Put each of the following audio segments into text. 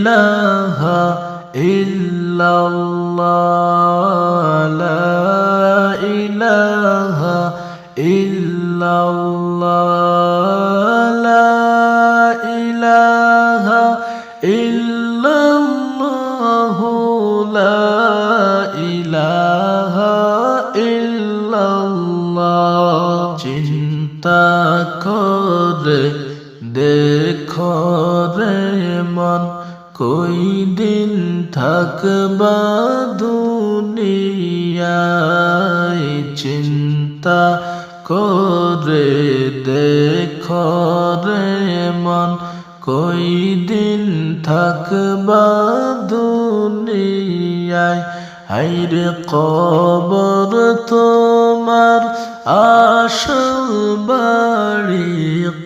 ইলাহা ইল্লাল্লাহ লা ইলাহা ইল্লাল্লাহ লা ইলাহা ইল্লাল্লাহ লা ইলাহা ইল্লাল্লাহ চিন্তা করে দেখো রে মন কই দিন থাকবা দুনিয়ায় চিন্তা করে দেখো রে মন কই দিন থাকবা দুনিয়ায় হায়রে কবর তোমার আসল বাড়ি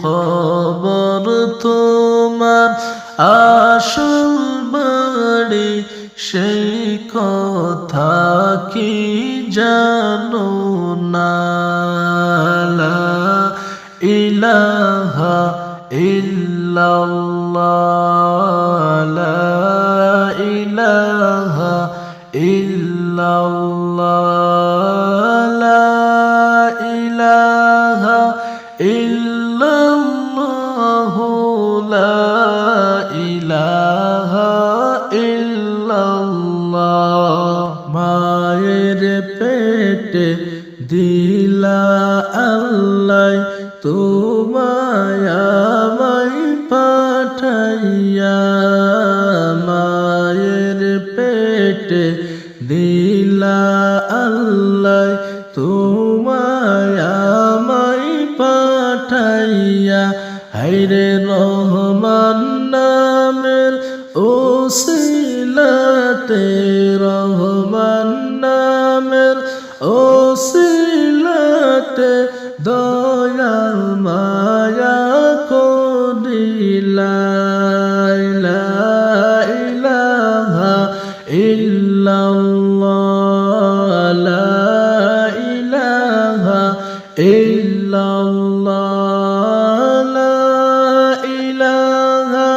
কবর তোমার আসল বাড়ি সেই কথা কি জানো না লা ইলাহা ইল্লাল্লাহ লা ইলাহা ইল্লাল্লাহ লা ইলাহা ইল্লাল্লাহ লা ইলাহা ইল্লাল্লাহ মায়ের পেটে দিলা আল্লাহ তোমায় আমায় পাঠাইয়া মায়ের পেটে দিলা আল্লাহ তোমায় আমায় পাঠাইয়া হায়রে রহমান নামের ওসিলাতে রহমান নামের ওসিলাতে দয়াল মায়া করিলা লা ইলাহা ইল্লাল্লাহ লা ইলাহা ইল্লাল্লাহ লা ইলাহা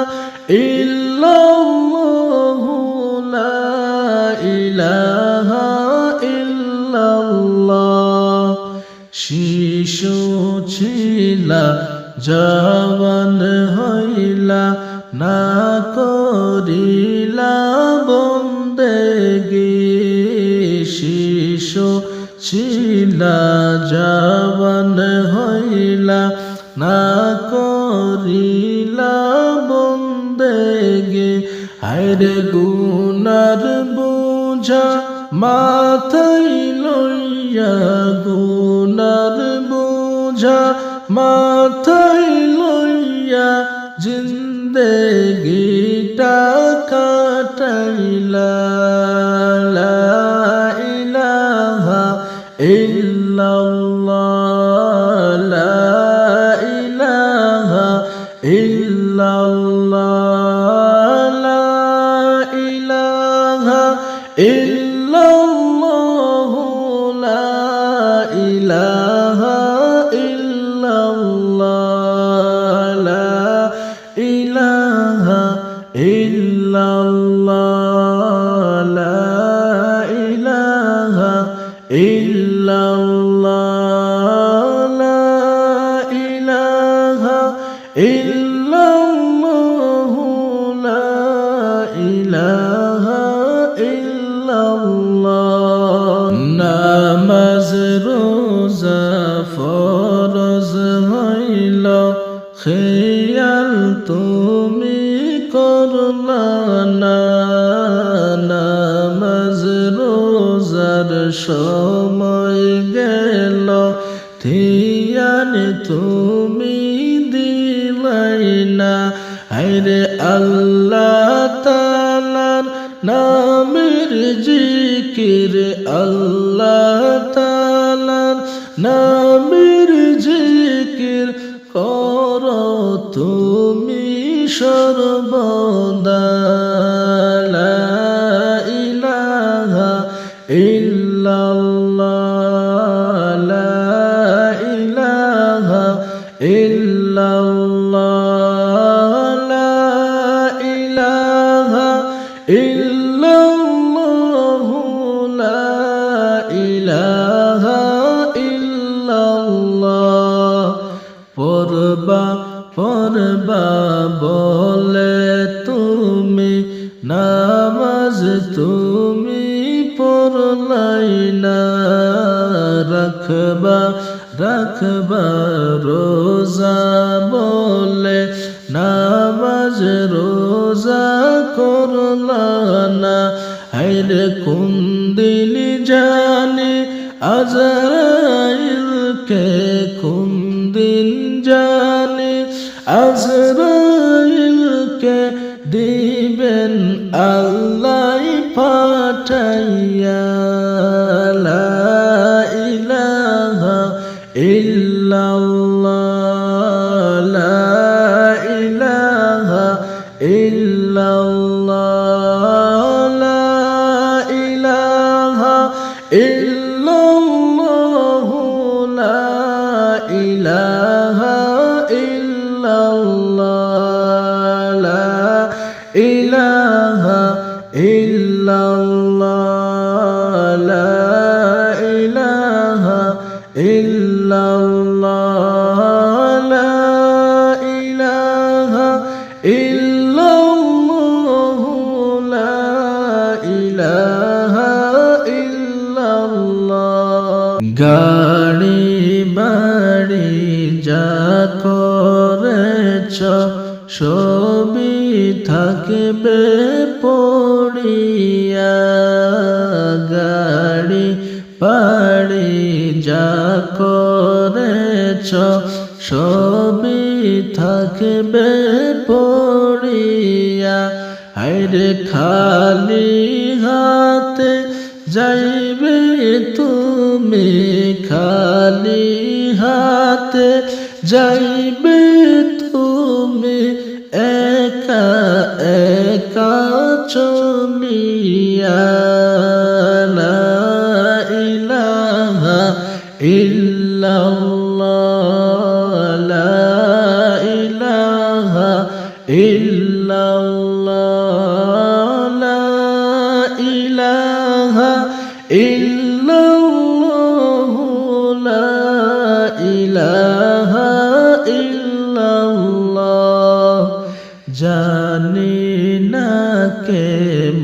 ইল্লাল্লাহ লা ইলাহা ইল্লাল্লাহ শিশু ছিলা জওয়ান হইলা না করিলা বন্দেগি শিশু ছিলা জওয়ান হইলা না করিলা বন্দেগি হায়রে গুনার বোঝা মাথায় লইয়া গুনার বোঝা মাথায় লইয়া জিন্দেগিটা কাটাইলা লা ইলাহা ইল্লাল্লাহ লা ইলাহা ইল্লাল্লাহ লা ইলাহা ইল্লাল্লাহ লা ইলাহা ইল্লাল্লাহ লা ইলাহা ইল্লাল্লাহ লা ইলাহা ইল্লাল্লাহ লা ইলাহা ইল্লাল্লাহ লা ইলাহা ইল্লাল্লাহ নামাজ রোজা ফরজ হইল খেয়াল তুমি করলা না নামাজ রোজার সময় গেল ধিয়ান তুমি দিলাই না হায়রে আল্লাহ তাআলার নামের জিকির আল্লাহ তাআলার নামের জিকির করো তুমি সর্বদা লা ইলাহা ইল্লাল্লাহ লা ইলাহা ইল্লাল্লাহ লা ইলাহা ইল্লাল্লাহু লা ইলাহা ইল্লাল্লাহ। পড়বা পড়বা বলে তুমি নামাজ তুমি পড়লাই না, রাখবা রাখবা রোজা বলে নামাজ রোজা করলা না। হায়রে কোন দিন জানি আজরাইলকে, কোন দিন জানি আজরাইলকে দিবেন আল্লাহ পাঠাইয়া। লা ইলাহা ইল্লাল্লাহ, লা ইলাহা ইল্লাল্লাহ, লা ইলাহা ইল্লাল্লাহ, লা ইলাহা ইল্লাল্লাহ, লা ইলাহা ইল্লাল্লাহ, লা ইলাহা ইল্লাল্লাহ, লা ইলাহা ইল্লাল্লাহ, লা ইলাহা ইল্লাল্লাহ। গাড়ি বাড়ি যা করেছ সবই থাকবে পড়িয়া, গাড়ি বাড়ি যা করেছ সবই থাকবে পড়িয়া। হায়রে খালি হাতে যাইবে তুমি, খালি হাতে যাইবে তুমি, একা একা চলিয়া। লা ইলাহা ইল্লাল্লাহ, লা ইলাহা ইল্লাল্লাহ, লা ইলাহা ইল্লাল্লাহ, লা ইলাহা ইল্লাল্লাহ। জানি না কে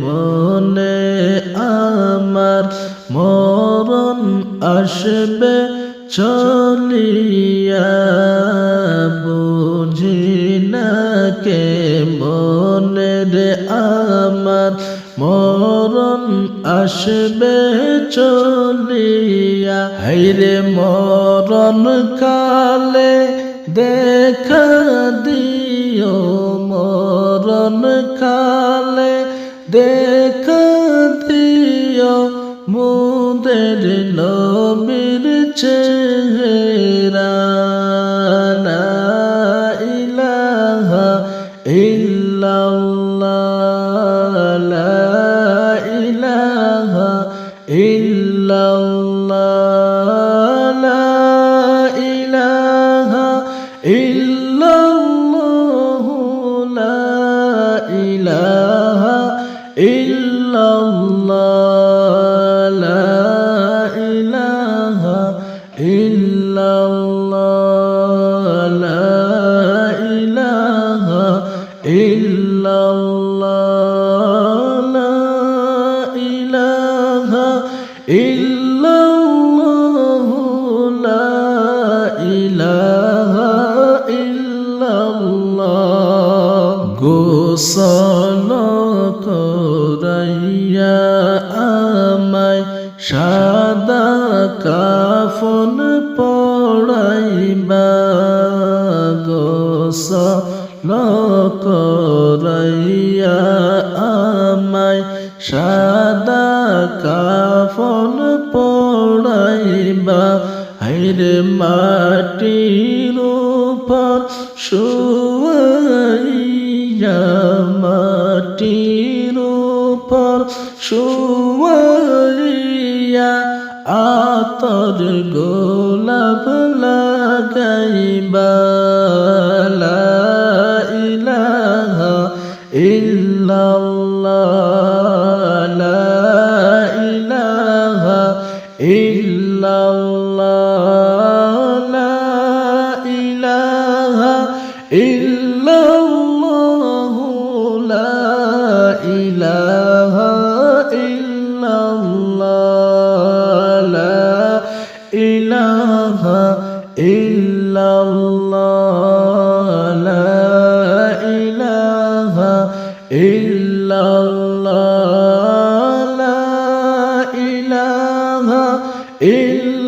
মনে আমার মরণ আসবে চলিয়া, বুঝি না কে মনে রে আমার মরণ আসবে চলিয়া। হায়রে মরণ কালে দেখা দিও, মরণ কালে দেখা দিও মুদের নবীর চেহারা। লা ইলাহা ইল্লাল্লাহ, লা ইলাহা ইল্লাল্লাহ, লা ইলাহা ইল্লাল্লাহ, লা ইলাহা ইল্লাল্লাহ, লা ইলাহা ইল্লাল্লাহ, লা ইলাহা ইল্লাল্লাহ, লা ইলাহা ইল্লাল্লাহ, লা ইলাহা ইল্লাল্লাহ। গোসল করাইয়া আমায় সাদা কাফন পড়াইবা, গোসল করাইয়া আমায় সাদা কাফন পড়াইবা। হায়রে মাটির উপর শুয়াইয়া, মাটির উপর শুয়াইয়া আতর গোলাপ লাগাইবা। লা ইলাহা ইল্লাল্লাহ লা ইলাহা ইল্লাল্লাহ লা ইলাহা ইল্লাল্লাহ লা ইলাহা ইল্লাল্লাহ লা ইলাহা ইল্লাল্লাহ লা ইলাহা ইল্লাল্লাহ লা ইলাহা ইল্লাল্লাহ